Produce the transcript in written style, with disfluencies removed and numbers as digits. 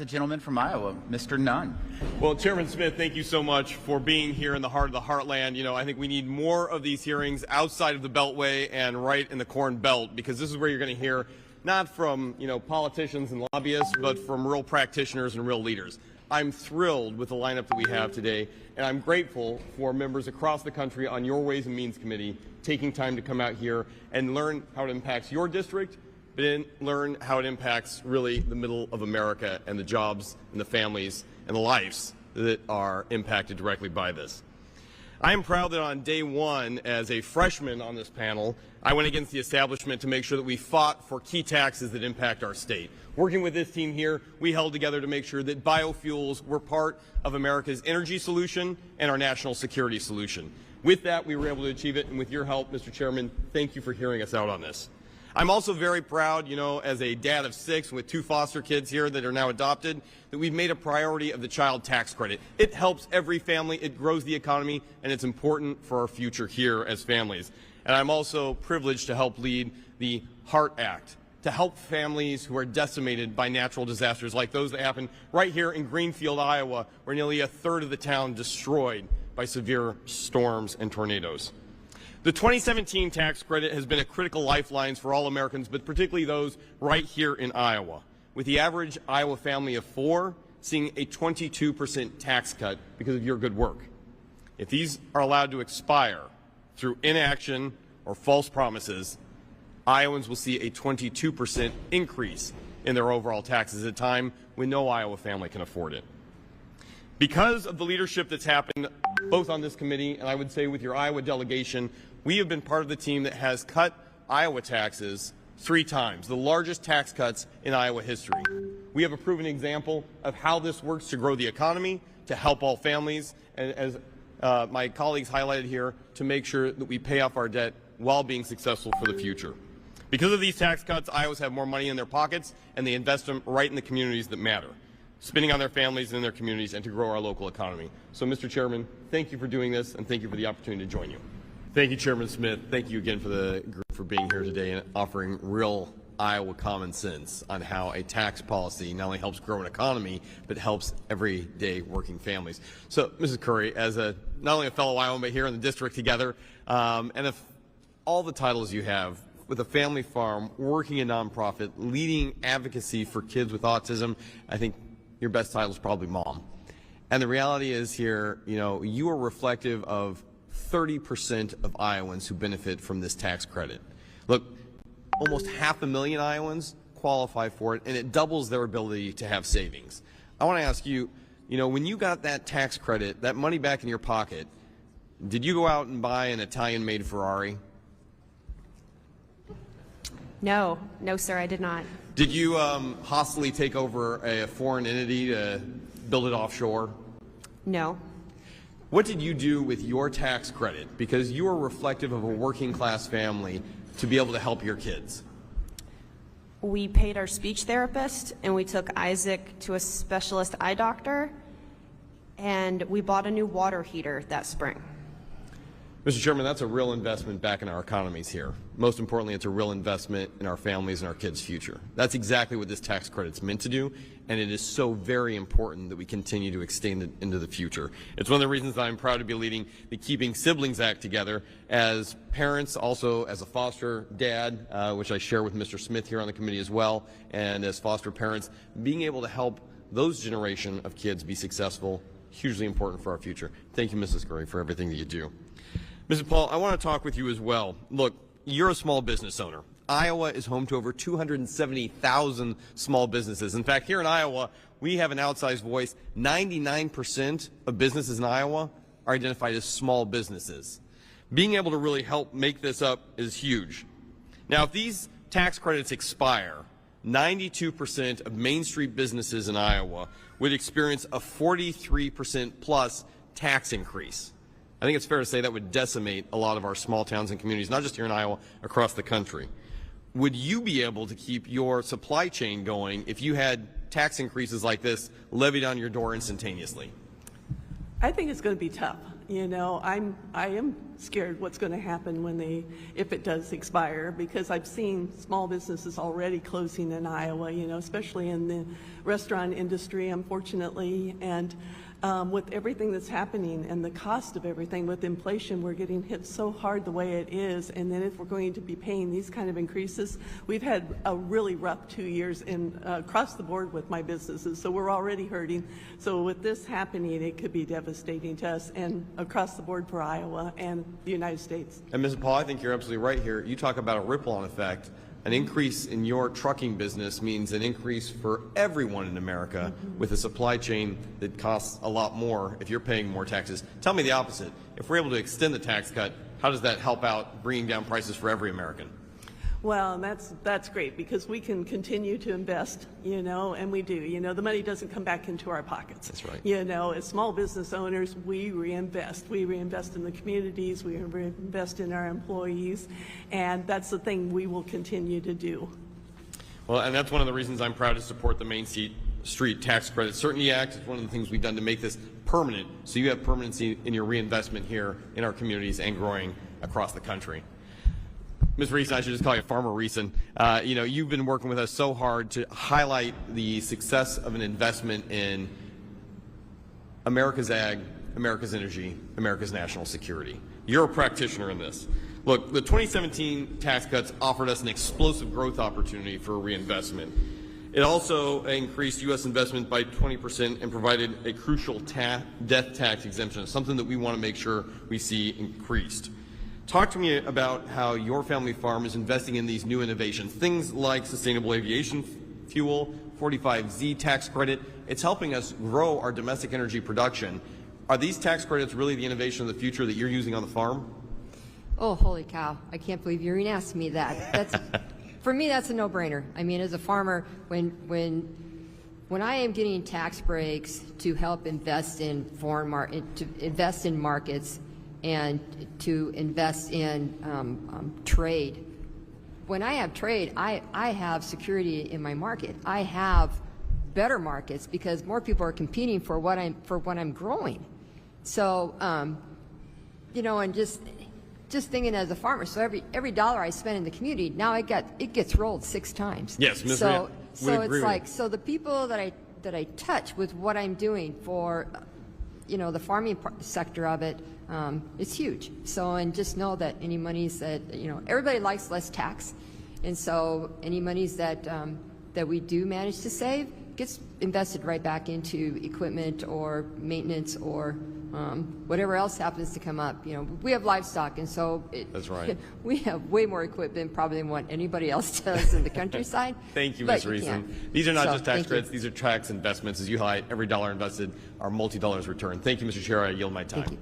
the gentleman from Iowa, Mr. Nunn. Well, Chairman Smith, thank you so much for being here in the heart of the heartland. You know, I think we need more of these hearings outside of the Beltway and right in the Corn Belt, because this is where you're going to hear not from, politicians and lobbyists, but from real practitioners and real leaders. I'm thrilled with the lineup that we have today, and I'm grateful for members across the country on your Ways and Means Committee taking time to come out here and learn how it impacts your district, but then learn how it impacts really the middle of America and the jobs and the families and the lives that are impacted directly by this. I am proud that on day one, as a freshman on this panel, I went against the establishment to make sure that we fought for key taxes that impact our state. Working with this team here, we held together to make sure that biofuels were part of America's energy solution and our national security solution. With that, we were able to achieve it, and with your help, Mr. Chairman, thank you for hearing us out on this. I'm also very proud, as a dad of 6 with 2 foster kids here that are now adopted, that we've made a priority of the child tax credit. It helps every family, it grows the economy, and it's important for our future here as families. And I'm also privileged to help lead the HEART Act, to help families who are decimated by natural disasters like those that happened right here in Greenfield, Iowa, where nearly a third of the town destroyed by severe storms and tornadoes. The 2017 tax credit has been a critical lifeline for all Americans, but particularly those right here in Iowa, with the average Iowa family of 4 seeing a 22% tax cut because of your good work. If these are allowed to expire through inaction or false promises, Iowans will see a 22% increase in their overall taxes at a time when no Iowa family can afford it. Because of the leadership that's happened both on this committee and I would say with your Iowa delegation, we have been part of the team that has cut Iowa taxes 3 times, the largest tax cuts in Iowa history. We have a proven example of how this works to grow the economy, to help all families, and as my colleagues highlighted here, to make sure that we pay off our debt while being successful for the future. Because of these tax cuts, Iowans have more money in their pockets, and they invest them right in the communities that matter, spending on their families and their communities and to grow our local economy. So, Mr. Chairman, thank you for doing this, and thank you for the opportunity to join you. Thank you, Chairman Smith. Thank you again for the group for being here today and offering real Iowa common sense on how a tax policy not only helps grow an economy, but helps everyday working families. So, Mrs. Curry, as not only a fellow Iowan, but here in the district together, and if all the titles you have, with a family farm, working a nonprofit, leading advocacy for kids with autism, I think your best title is probably mom. And the reality is here, you are reflective of 30% of Iowans who benefit from this tax credit. Look, almost 500,000 Iowans qualify for it, and it doubles their ability to have savings. I want to ask you, when you got that tax credit, that money back in your pocket, did you go out and buy an Italian-made Ferrari? No, sir, I did not. Did you hostily take over a foreign entity to build it offshore? No. What did you do with your tax credit? Because you are reflective of a working class family to be able to help your kids. We paid our speech therapist, and we took Isaac to a specialist eye doctor, and we bought a new water heater that spring. Mr. Chairman, that's a real investment back in our economies here. Most importantly, it's a real investment in our families and our kids' future. That's exactly what this tax credit's meant to do, and it is so very important that we continue to extend it into the future. It's one of the reasons that I'm proud to be leading the Keeping Siblings Act together as parents, also as a foster dad, which I share with Mr. Smith here on the committee as well, and as foster parents, being able to help those generation of kids be successful, hugely important for our future. Thank you, Mrs. Curry, for everything that you do. Mrs. Paul, I want to talk with you as well. Look, you're a small business owner. Iowa is home to over 270,000 small businesses. In fact, here in Iowa, we have an outsized voice. 99% of businesses in Iowa are identified as small businesses. Being able to really help make this up is huge. Now, if these tax credits expire, 92% of Main Street businesses in Iowa would experience a 43% plus tax increase. I think it's fair to say that would decimate a lot of our small towns and communities, not just here in Iowa, across the country. Would you be able to keep your supply chain going if you had tax increases like this levied on your door instantaneously? I think it's going to be tough. You know, I am scared what's going to happen when if it does expire, because I've seen small businesses already closing in Iowa, you know, especially in the restaurant industry, unfortunately. And with everything that's happening and the cost of everything, with inflation, we're getting hit so hard the way it is. And then if we're going to be paying these kind of increases, we've had a really rough 2 years across the board with my businesses. So we're already hurting. So with this happening, it could be devastating to us and across the board for Iowa and the United States. And Ms. Paul, I think you're absolutely right here. You talk about a ripple-on effect. An increase in your trucking business means an increase for everyone in America with a supply chain that costs a lot more if you're paying more taxes. Tell me the opposite. If we're able to extend the tax cut, how does that help out bringing down prices for every American? Well, that's great, because we can continue to invest, you know, and we do. You know, the money doesn't come back into our pockets. That's right. You know, as small business owners, we reinvest. We reinvest in the communities, we reinvest in our employees, and that's the thing we will continue to do. Well, and that's one of the reasons I'm proud to support the Main Street Tax Credit Certainty Act. It's one of the things we've done to make this permanent, so you have permanency in your reinvestment here in our communities and growing across the country. Ms. Reeson, I should just call you Farmer Reeson. You know, you've been working with us so hard to highlight the success of an investment in America's ag, America's energy, America's national security. You're a practitioner in this. Look, the 2017 tax cuts offered us an explosive growth opportunity for reinvestment. It also increased U.S. investment by 20% and provided a crucial death tax exemption, something that we want to make sure we see increased. Talk to me about how your family farm is investing in these new innovations, things like sustainable aviation fuel, 45Z tax credit. It's helping us grow our domestic energy production. Are these tax credits really the innovation of the future that you're using on the farm? Oh, holy cow. I can't believe you even asked me that. For me, that's a no-brainer. I mean, as a farmer, when I am getting tax breaks to help invest in invest in markets, and to invest in trade. When I have trade, I have security in my market. I have better markets because more people are competing for what I'm growing. So, you know, and just thinking as a farmer, so every dollar I spend in the community, now it gets rolled 6 times. Yes, Ms. So it's like, you. so the people that I touch with what I'm doing for, you know, the farming sector of it, it's huge. So, and just know that any monies that, you know, everybody likes less tax. And so any monies that we do manage to save gets invested right back into equipment or maintenance or whatever else happens to come up. You know, we have livestock, and so that's right. We have way more equipment probably than what anybody else does in the countryside. Thank you, Ms. Reeson. These are not just tax credits; you. these are tax investments. As you highlight, every dollar invested are multi-dollars returned. Thank you, Mr. Chair. I yield my time.